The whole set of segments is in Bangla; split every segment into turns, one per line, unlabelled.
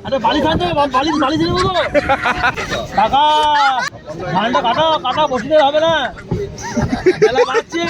আরে বালি খাতে বালি বালি দিয়ে দেবো কাকা ধানটা কাটা কাটা বসিতে হবে না বেলা বাড়ছে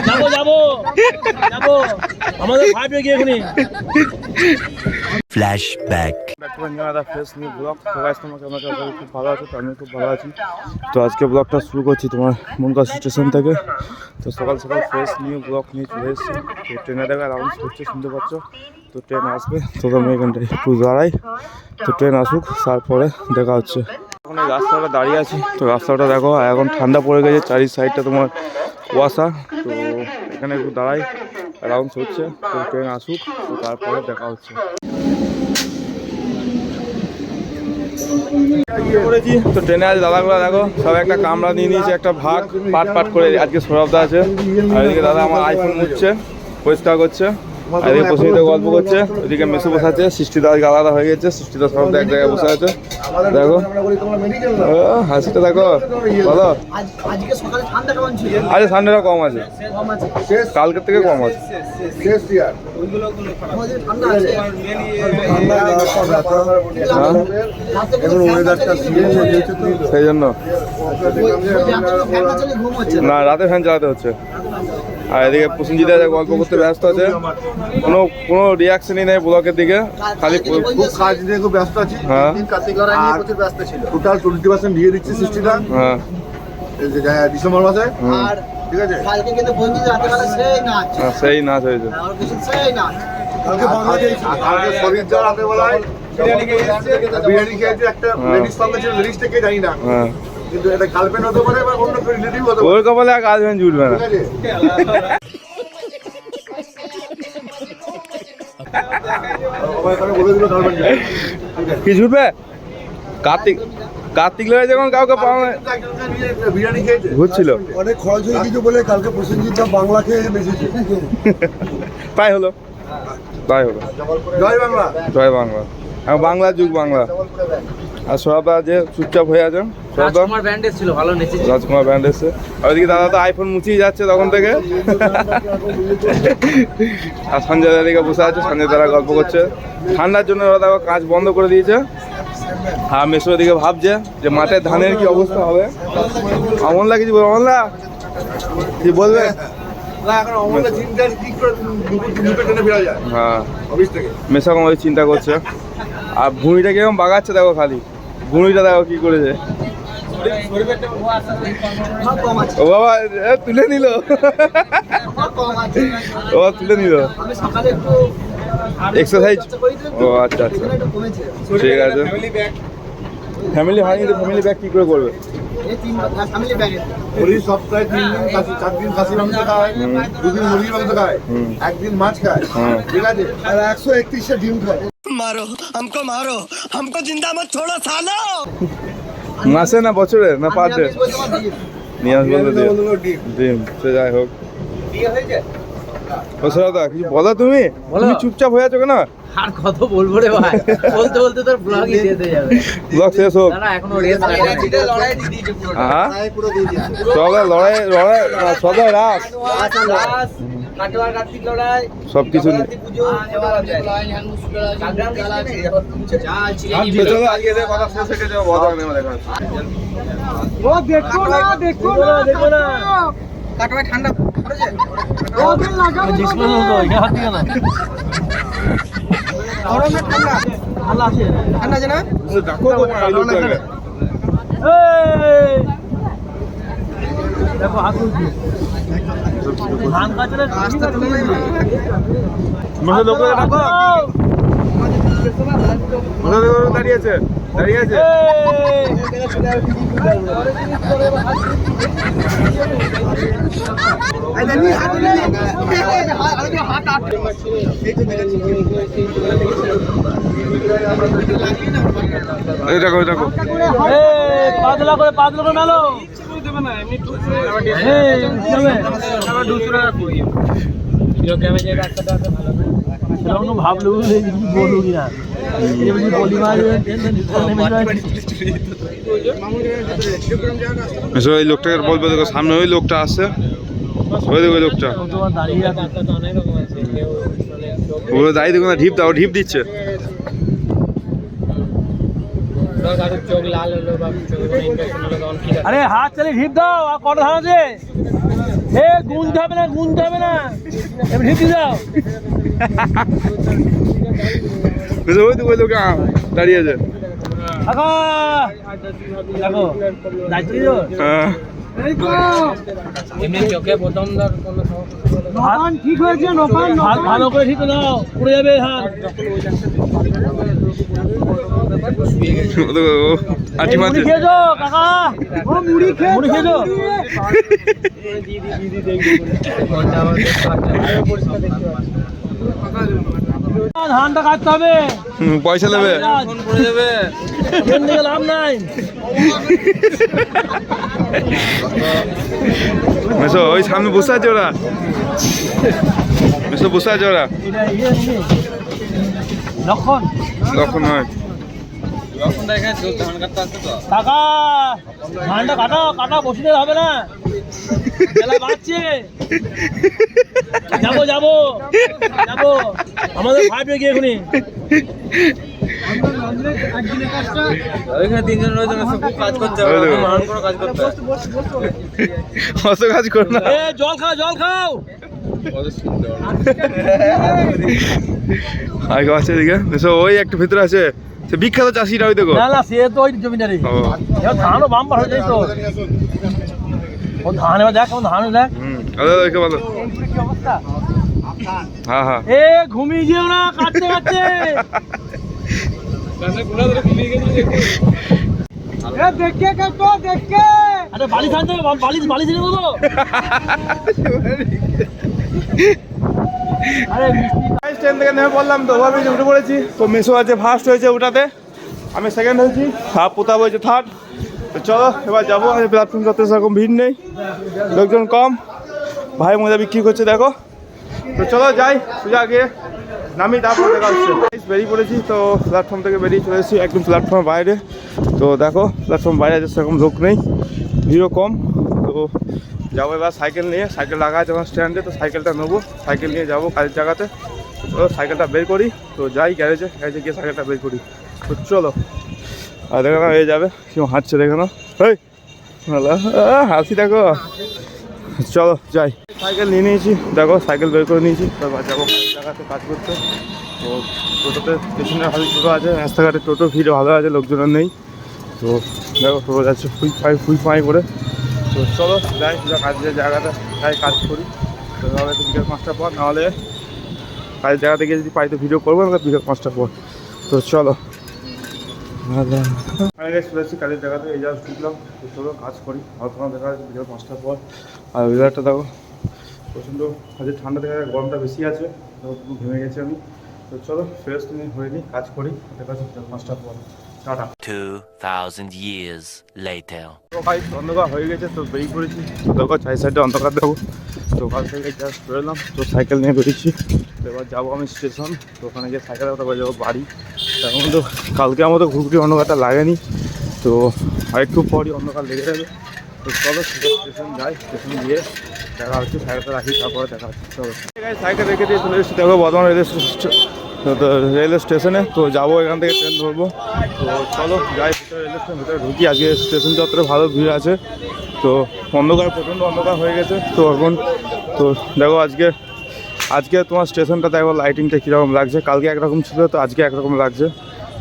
যাবো যাবো যাবো আমাদের ভাইবে গিয়ে এখানে
ফ্ল্যাশব্যাক
ফ্রেশ নিউ ব্লগ তো গাইস তোমাকে আমার খুব ভালো আছো, আমিও খুব ভালো আছি। তো আজকে ব্লগটা শুরু করছি তোমার মনকা স্টেশন থেকে। তো সকাল সকাল ফ্রেশ নিউ ব্লগ নিয়ে চলে এসেছি। তো ট্রেনে দেখা অ্যানাউন্স করছে, শুনতে পাচ্ছ। তো ট্রেন আসবে, তো আমি এখানটায় একটু দাঁড়াই, তো ট্রেন আসুক, তারপরে দেখা হচ্ছে। এখন এই রাস্তাটা দাঁড়িয়ে আছি, তো রাস্তাটা দেখো এখন ঠান্ডা পড়ে গেছে, চারি সাইডটা তোমার কুয়াশা। তো এখানে একটু দাঁড়াই, অ্যানাউন্স হচ্ছে, তো ট্রেন আসুক, তো তারপরে দেখা হচ্ছে। করেছি তো ট্রেনে আজ দাদাগুলো দেখো সব একটা কামরা নিয়ে নিয়েছে, একটা ভাগ পাট পাট করে। আজকে সৌরভদা আছে, আর এদিকে দাদা আমার আইফোন মুছছে, পরিষ্কার করছে, আর এদিকে প্রসেনজিৎ গল্প করছে, ওইদিকে মেসে বসে আছে, সৃষ্টিদা আজকে আলাদা হয়ে গেছে, সৃষ্টিদা সৌরভদা এক জায়গায় বসে আছে। দেখো হাসিটা দেখো, বলো আজকে ঠান্ডাটা কম আছে, কালকের থেকে কম আছে। সেই জন্য না রাতে ফ্যান চালাতে হচ্ছে। আর এদিকে প্রসেনজিৎ গল্প করতে ব্যস্ত আছে, কোনো রিয়াকশনই নেই ব্লকের দিকে, খালি
খুব কাজ নিয়ে খুব ব্যস্ত আছি।
হ্যাঁ
টোটাল 20% দিয়ে দিচ্ছি সৃষ্টিটা,
হ্যাঁ
ডিসেম্বর মাসে। ঠিক আছে,
সেই নাচ হয়েছে।
কালকে শরীর যা রাতে বেলায় বিরিয়ানি খেয়েছে, একটা লেডিস সঙ্গে ছিল, লেডিসটা কে জানি না,
হ্যাঁ
কিন্তু এটা গার্লফ্রেন্ড হতে পারে বা অন্য কেউ রিলেটিভ হতে পারে।
ওর কপালে আর কাজ জুটবে না। কি জুটবে? কার্তিক লড়াই যখন কাউকে পাওয়া
বিরিয়ানি খেয়েছে,
ঘুরছিল,
অনেক খরচ হয়ে কিছু বলে কালকে প্রসেনজিৎ বাংলা খেয়ে বেঁচেছে।
তাই হলো, তাই হলো।
জয় বাংলা,
জয় বাংলা, বাংলা যুগ বাংলা। আর সৌরভদা যে চুপচাপ হয়ে আছে,
রাজকুমার ব্যান্ড ছিল, ভালো নেচেছে।
রাজকুমার ব্যান্ড এসছে। আর ওইদিকে দাদা তো আইফোন মুচিয়ে যাচ্ছে তখন থেকে। আর সঞ্জয় দাদিকে বসে আছে, সঞ্জয় দাদা গল্প করছে। ঠান্ডার জন্য ওরা দেখো কাজ বন্ধ করে দিয়েছে। আর মেসোর দিকে ভাবছে যে মাঠের ধানের কি অবস্থা হবে। অমনলা কিছু বলবে? অমনলা কি বলবে? হ্যাঁ মেসা কম চিন্তা করছে। আর ভুঁড়িটা কিরকম বাগাচ্ছে দেখো, খালি ভুঁড়িটা দেখো কি করেছে। ও বাবা তুলে নিল, ও তুলে নিল এক্সারসাইজ। ও আচ্ছা আচ্ছা ঠিক আছে। ফ্যামিলি হয়নি তো ফ্যামিলি ব্যাগ কি করে করবে?
সপ্তাহে 3 দিন 4 দিন খাসি মাংস খায়, 2 দিন মুরগির মাংস খায়, 1 দিন মাছ খায়, ঠিক আছে, আর 131 ডিম খায়।
মারো हमको जिंदा मत छोड़ो सालो।
মাসে না বছরে না পার ডে? নিয়ে আসবো ডিম, সে যাই হোক। ও সৌরভদা কিছু বলো, তুমি চুপচাপ হয়ে আছো কেন?
আর কত বলবো রে ভাই, বলতে বলতে তোর ব্লগই শেষ হয়ে যাবে।
ব্লগ শেষ হোক,
না এখনো রেস আছে, লড়াই দিদি পুরো।
হ্যাঁ সবাই লড়াই লড়াই সবাই রাস
কাটোয়ার কার্তিক লড়াই
সবকিছু
পুজো
চলো আজকে এদের কথা শেষ হয়ে যাবে। বড় নেই দেখা
ও দেখো না দেখো না দেখো না কাটোয়ায় ঠান্ডা পড়েছে, ও দিন লাগাবো জিসমে লোক এটা হাত দিও না। গরমে ঠান্ডা ভালো আছে, ঠান্ডা আছে না?
দেখো তো আলু লাগে।
এই দেখো হাত তুলছি ধান কাটলে রাস্তা তুলে
মনে লোক দেখো, মনে দাঁড়িয়ে আছে, দাঁড়িয়ে আছে। এই দেখো দেখো
পাতলা করে মেলো ভাবলো বলু কিনা
এই লোকটাকে বলবে, দেখো সামনে ওই লোকটা আসছে, ওই দেখো ওই লোকটা। ওগুলো দাঁড়িয়ে দেখো না, ঢিপ দাও, ঢিপ দিচ্ছে।
আরে হাত চালিয়ে ঢিপ দাও, আর কটা ধান আছে? এ গুনতে হবে না, গুনতে হবে না, এবার ঢিপ দিয়ে দাও।
ওই তো ওই লোক দাঁড়িয়ে আছে।
কাকা দেখো দায়িত্ব দিল।
হ্যাঁ
এমনি চোখে প্রথম ধর কোনো ধান ঠিক হয়েছে, ভালো করে ঠিক দাও, পড়ে যাবে ধান।
আটি
মুড়ি
মারছে।
খেয়েছো কাকা? মুড়ি খেয়েছো? ধানটা কাটতে হবে,
পয়সা নেবে।
ফোন করে দেবে, ফোন নিয়ে লাভ নাই।
মেসো ওই সামনে বসে আছে ওরা, মেসো বসে আছে ওরা।
এটা লক্ষণ
তখন নয়
কাকা, ধানটা কাটা বসিতে হবে না, বেলা বাড়ছে। যাবো যাবো যাবো, আমাদের ফাইভে গিয়ে এখনই। ওইখানে তিনজন রয়েছে, খুব কাজ করতে হবে, মহান কোনো কাজ করতে হবে।
অত কাজ করো না।
এ জল খাও, জল খাও।
আগে আছে এদিকে মেসো, ওই একটু ভিতরে আছে, সে বিখ্যাত চাষিরা, ওই দেখো।
না না, সে তো ওই জমিদারি।
ও।
এবার ধানও বাম্পার হয়ে যায় তো। ও ধান এবার দেখ, ধান দেখ
দেখে ভালো।
কি অবস্থা।
হ্যাঁ হ্যাঁ
এ ঘুমিয়ে যেও না, কাটতে কাটতে। আরে বালিশ আনতে হবে, বালিশ এনে দেবো। আরে মিষ্টি
ট্রেন থেকে নেমে পড়লাম তো, ওভারব্রিজে উঠে পড়েছি। তো মেসো আছে ফার্স্ট হয়েছে ওটাতে, আমি সেকেন্ড হয়েছি, পোতাব হয়েছে থার্ড। তো চলো এবার যাবো। প্ল্যাটফর্ম যাতে সেরকম ভিড় নেই, লোকজন কম, ভাই মজা বিক্রি করছে দেখো। তো চলো যাই, সোজা গিয়ে নামি, তারপর দেখা হচ্ছে। বেরিয়ে পড়েছি, তো প্ল্যাটফর্ম থেকে বেরিয়ে চলে এসেছি একদম প্ল্যাটফর্মের বাইরে। তো দেখো প্ল্যাটফর্ম বাইরে আছে, সেরকম লোক নেই, ভিড়ও কম। তো যাবো এবার সাইকেল নিয়ে, সাইকেল লাগা আছে আমার স্ট্যান্ডে, তো সাইকেলটা নেবো, সাইকেল নিয়ে যাবো কাজের জায়গাতে। তো সাইকেলটা বের করি, তো যাই গ্যারেজে গিয়ে সাইকেলটা বের করি। তো চলো, আর দেখো না হয়ে যাবে, কেউ হাঁটছে দেখো না, এই ভালো হাসি দেখো। চলো যাই, সাইকেল নিয়ে নিয়েছি দেখো, সাইকেল বের করে নিয়েছি, তারপর যাবো কাজের জায়গাতে কাজ করতে। তো টোটোতে পেছনে ভালো টোটো আছে, রাস্তাঘাটে টোটো ভিড় ভালো আছে, লোকজনের নেই। তো দেখো টোটো যাচ্ছে ফুই ফাই করে। তো চলো যাই, সোজা কাজের জায়গাটা যাই, কাজ করি। তো তাহলে তো বিকেল 5টার পর, নাহলে কাজের জায়গাতে গিয়ে যদি পাই তো ভিডিও করবো না, বিকেল 5টার পর। তো চলো চলে এসেছি কাজের জায়গাতে, এই জাস্ট ঢুকলাম। তো চলো কাজ করি, আর তোমার দেখা যাচ্ছে বিকেল 5টার পর। আর ওয়েদারটা দেখো প্রচণ্ড, আজকে ঠান্ডা দেখা যায়, গরমটা বেশি আছে, তো পুরো ঘেমে গেছি আমি। তো চলো ফ্রেশ তুমি হয়ে নিই, কাজ করি, দেখা যাচ্ছে বিকেল 5টার পর। টাটা।
2000 years later.
তো ভাই অন্ধকার হয়ে গেছে, তো বেরিয়ে পড়েছি। দেখো চাই সাইডে অন্ধকার দেবো, তো কাল থেকে জাস্ট বেরোলাম, তো সাইকেল নিয়ে বেরিয়েছি। তো এবার যাবো আমি স্টেশন, তো ওখানে গিয়ে সাইকেল কথা যাবো বাড়ি। এখন তো কালকে আমাদের ঘুরঘুরি অন্ধকারটা লাগেনি, তো আরেকটু পরই অন্ধকার লেগে যাবে। তো চলো স্টেশন যাই, স্টেশন গিয়ে দেখা হচ্ছে, সাইকেলটা রাখি, তারপরে দেখা হচ্ছে। চলো সাইকেল রেখে দিয়ে চলে এসেছি দেখো বর্ধমান রেলওয়ে স্টেশনে। তো যাবো এখান থেকে ট্রেন ধরবো। তো চলো যাই ভিতরে, রেলওয়ে স্টেশন ভিতরে ঢুকি। আজকে স্টেশন চত্বরে ভালো ভিড় আছে, তো অন্ধকার প্রচণ্ড অন্ধকার হয়ে গেছে। তো এখন তো দেখো আজকে তোমার স্টেশনটা দেখো লাইটিংটা কীরকম লাগছে, কালকে একরকম ছিল, তো আজকে একরকম লাগছে।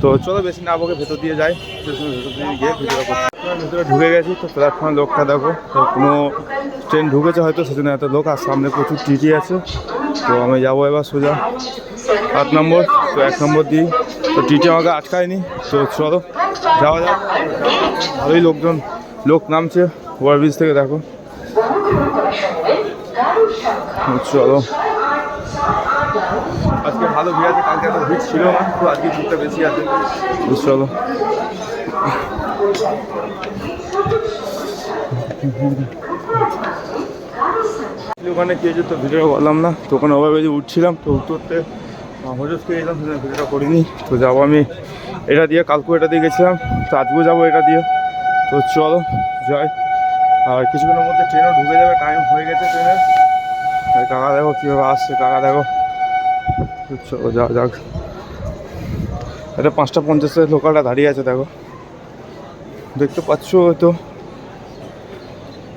তো চলো বেশি না বকে ভেতর দিয়ে যাই, স্টেশনের ভেতর দিয়ে গিয়ে ভিতরে ঢুকে গেছি। তো প্ল্যাটফর্মের লোকটা দেখো, তো কোনো ট্রেন ঢুকেছে হয়তো, সেজন্য এত লোক, আর সামনে প্রচুর টিটি আছে। তো আমি যাবো এবার সোজা 8 নম্বর, তো 1 নম্বর দিই। তো টিটি আমাকে আটকায়নি, তো চলো যাওয়া যাক। ভালোই লোক নামছে ওভারব্রিজ থেকে দেখো। চলো আজকে ভালো ভিড় আছে, কালকে এত ভিড় ছিল না, তো আজকে ভিড়টা বেশি আছে। চলো ওখানে কি হয়েছে তো ভিডিওটা করলাম না, তো ওখানে ওভারব্রিজে উঠছিলাম, তো উঠতে হজস খেয়ে যেতাম, সেখানে ভিডিওটা করিনি। তো যাবো আমি এটা দিয়ে, কালকেও এটা দিয়ে গেছিলাম, তো আজকেও যাবো এটা দিয়ে। তো চলো যাই, আর কিছুক্ষণের মধ্যে ট্রেনও ঢুকে যাবে, টাইম হয়ে গেছে ট্রেনের। আর কাকা দেখো কীভাবে আসছে, কাকা দেখো চলো যাও যাক। এটা 5:50 লোকালটা দাঁড়িয়ে আছে, দেখো দেখতে পাচ্ছ হয়তো।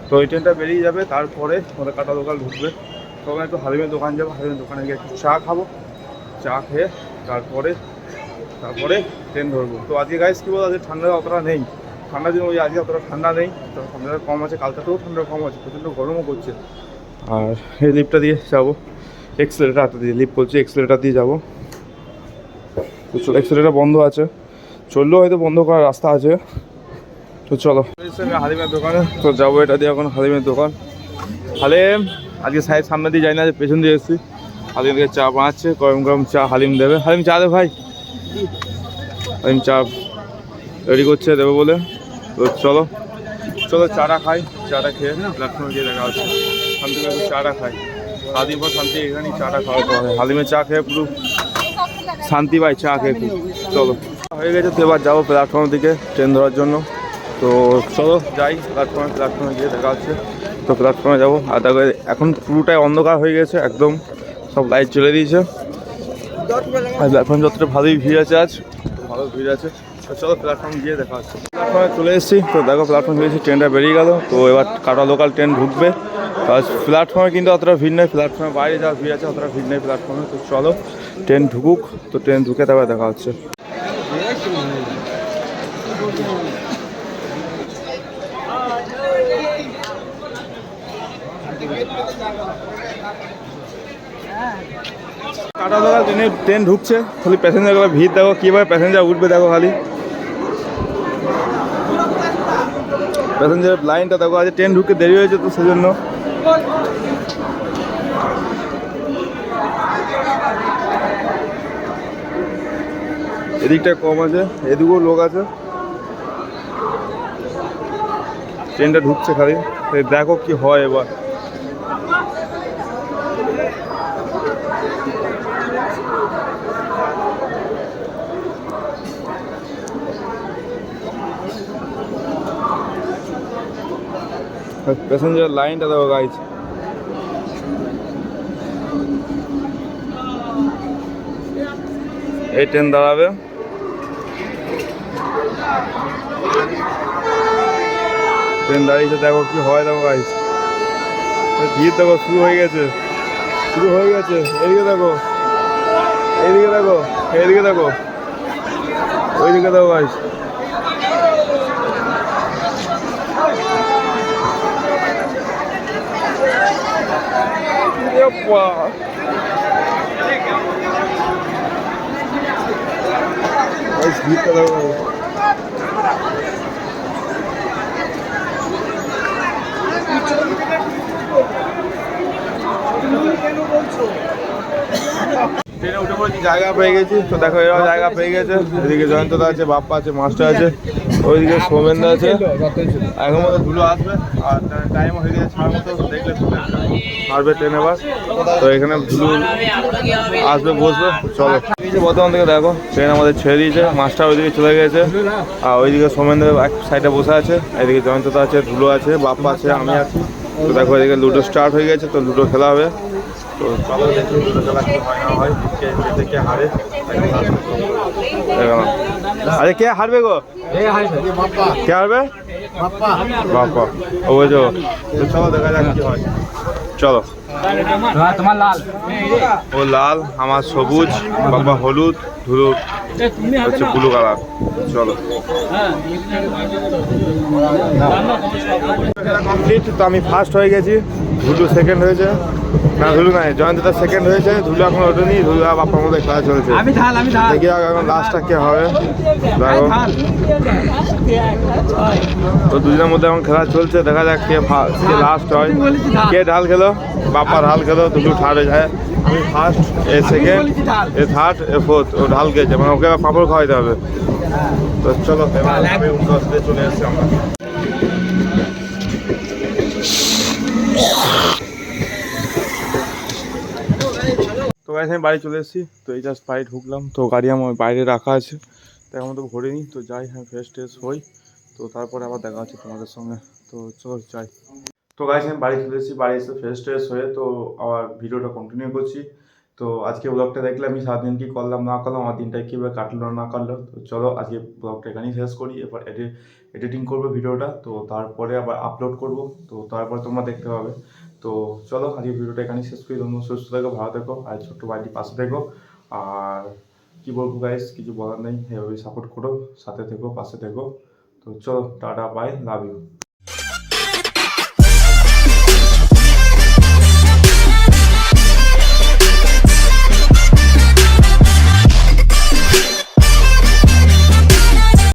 তো ওই ট্রেনটা বেরিয়ে যাবে, তারপরে ওরা কাটা লোকাল ঢুকবে। তখন একটু হালিমের দোকান যাবো, হালিমের দোকানে গিয়ে একটু চা খাবো, চা খেয়ে তারপরে ট্রেন ধরবো। তো আজকে গাইস কী বলো, আজকে ঠান্ডা অতটা নেই, ঠান্ডার দিন ওই আজকে অতটা ঠান্ডা নেই, তো ঠান্ডাটা কম আছে, কালকাতেও ঠান্ডা কম আছে, প্রচণ্ড গরমও করছে। আর এই লিফটটা দিয়ে যাবো, এক্সেলেটার দিয়ে লিফট করছি, এক্সেলেটার দিয়ে যাবো। তো চলো, এক্সেলেটার বন্ধ আছে, চললেও হয়তো বন্ধ করার রাস্তা আছে। তো চলো হালিমের দোকানে তো যাবো, এটা দিয়ে এখন হালিমের দোকান। হালিম আজকে সাইড সামনে দিয়ে যাই না, পেছন দিয়ে এসেছি। হালিম থেকে চা বানাচ্ছে, গরম গরম চা হালিম দেবে। হালিম চা দে ভাই। হালিম চা রেডি করছে, দেবে বলে। তো চলো চলো চাটা খাই, চাটা খেয়ে প্ল্যাটফর্মে গিয়ে দেখা হচ্ছে। শান্তি করে চাটা খাই, শান্তি পর শান্তি, এখানেই চাটা খাওয়াতে হবে। হালিমের চা খেয়ে পুরো শান্তি পাই চা খেয়ে খুব। চলো হয়ে গেছে, তো এবার যাবো প্ল্যাটফর্মের দিকে ট্রেন ধরার জন্য। তো চলো যাই প্ল্যাটফর্মে গিয়ে দেখা হচ্ছে। তো প্ল্যাটফর্মে যাবো, আর দেখো এখন পুরোটাই অন্ধকার হয়ে গেছে, একদম সব লাইট চলে দিয়েছে। আর প্ল্যাটফর্ম যতটা ভালোই ভিড় আছে, আজ ভালো ভিড় আছে। তো চলো প্ল্যাটফর্মে গিয়ে দেখা হচ্ছে। প্ল্যাটফর্মে চলে এসেছি, তো দেখো প্ল্যাটফর্মে গিয়েছি, ট্রেনটা বেরিয়ে গেল। তো এবার কাটা লোকাল ট্রেন ঢুকবে। তো আজ প্ল্যাটফর্মে কিন্তু অতটা ভিড় নেই, প্ল্যাটফর্মের বাইরে যা ভিড় আছে অতটা ভিড় নেই প্ল্যাটফর্মে। তো চলো ট্রেন ঢুকুক, তো ট্রেন ঢুকে তারপরে দেখা হচ্ছে। কাটা লোকাল ট্রেন ঢুকছে, খালি প্যাসেঞ্জারগুলো ভিড় দেখো, কীভাবে প্যাসেঞ্জার উঠবে দেখো, খালি প্যাসেঞ্জার লাইনটা দেখো। আজ ট্রেন ঢুকতে দেরি হয়েছে, তো সেজন্য এদিকটা কম আছে, এদিকেও লোক আছে। ট্রেনটা ঢুকছে খালি, দেখো কি হয় এবার। প্যাসেঞ্জার লাইনটা দেখো গাইজ, এই ট্রেন দাঁড়াবে, ট্রেন দাঁড়িয়েছে, দেখো কি হয় দেখো গাইজ। ভিড় দেখো শুরু হয়ে গেছে, এইদিকে দেখো, এইদিকে দেখো, এইদিকে দেখো, ওইদিকে দেখো গাইজ। ভিড়টা দেখো, ট্রেনে উঠে পড়েছি, জায়গা পেয়ে গেছি। তো দেখো এরা জায়গা পেয়ে গেছে, এদিকে জয়ন্তদা আছে, বাপ্পা আছে, মাস্টার আছে, ওইদিকে সৌমেনদা আছে। এখন মতো ধুলো আসবে, আর টাইম হয়ে গেছে ছাড় মতো, দেখলে ছাড়বে ট্রেন এবার। তো এখানে ধুলো আসবে, বসবে। চলো বর্তমান থেকে দেখো ট্রেন আমাদের ছেড়ে দিয়েছে, মাস্টার ওইদিকে চলে গেছে, আর ওইদিকে সৌমেনদা এক সাইডে বসে আছে, এদিকে জয়ন্তদা আছে, ধুলো আছে, বাপ্পা আছে, আমি আছি। তো দেখো এদিকে লুডো স্টার্ট হয়ে গেছে, তো লুডো খেলা হবে। তো চলো দেখি লুডো খেলা কি হয় না হয়, কে হারে। আরে কে হারবে গো, কে হারবে? বাপ্পা। ও বুঝো, তো চলো দেখা যাক কি হয়। চলো
তোমার লাল,
ও লাল, আমার সবুজ, বাবা হলুদ, ধুলো হচ্ছে ব্লু কালার। চলো কমপ্লিট। তো আমি ফার্স্ট হয়ে গেছি, ধুলু সেকেন্ড হয়েছে, না ধুলু নাই, জয়ন্তদা সেকেন্ড হয়েছে, ধুলু এখন ওঠেনি, ধুলু আর বাপ্পার মধ্যে খেলা চলছে। দেখি এখন লাস্টটা কে হবে, দেখো তো দুজনের মধ্যে এখন খেলা চলছে, দেখা যাক কে লাস্ট হয়। কে ঢাল খেলো, বাপ্পা ঢাল খেলো, দুলু থার্ড হয়ে যায়, আমি ফার্স্ট, এ সেকেন্ড, এ থার্ড, এ ফোর্থ। ও ঢাল খেয়েছে, মানে ওকে পাঁপড় খাওয়াইতে হবে। তো চলো আমি উনদশে চলে এসেছি আমরা। তো গাড়ি আমি বাড়ি চলে এসেছি, তো এই জাস্ট বাড়ি ঢুকলাম। তো গাড়ি আমার বাইরে রাখা আছে, তো এখন তো ভরিনি। তো যাই, হ্যাঁ ফ্রেশ ট্রেশ হই, তো তারপরে আবার দেখা হচ্ছে তোমাদের সঙ্গে। তো চলো যাই। তো গাইস আমি বাড়ি চলে এসেছি, বাড়ি এসে ফ্রেশ ট্রেশ হয়ে তো আবার ভিডিওটা কন্টিনিউ করছি। তো আজকে ব্লগটা দেখলে আমি সারাদিন কী করলাম না করলাম, আমার দিনটা কীভাবে কাটলো না কাটলো। তো চলো আজকে ব্লগটা এখানেই শেষ করি। এবার এডিটিং করবো ভিডিওটা, তো তারপরে আবার আপলোড করব, তো তারপরে তোমরা দেখতে পাবে। তো চলো আজকে ভিডিওটা এখানেই শেষ করি। তোমরা সুস্থ থেকো, ভালো থেকো, আর ছোট্ট ভাইটির পাশে থেকো। আর কি বলবো গাইস, কিছু বলার নেই, এভাবে সাপোর্ট করো, সাথে থেকো, পাশে থেকো। তো চলো টাটা, বাই, লাভ ইউ।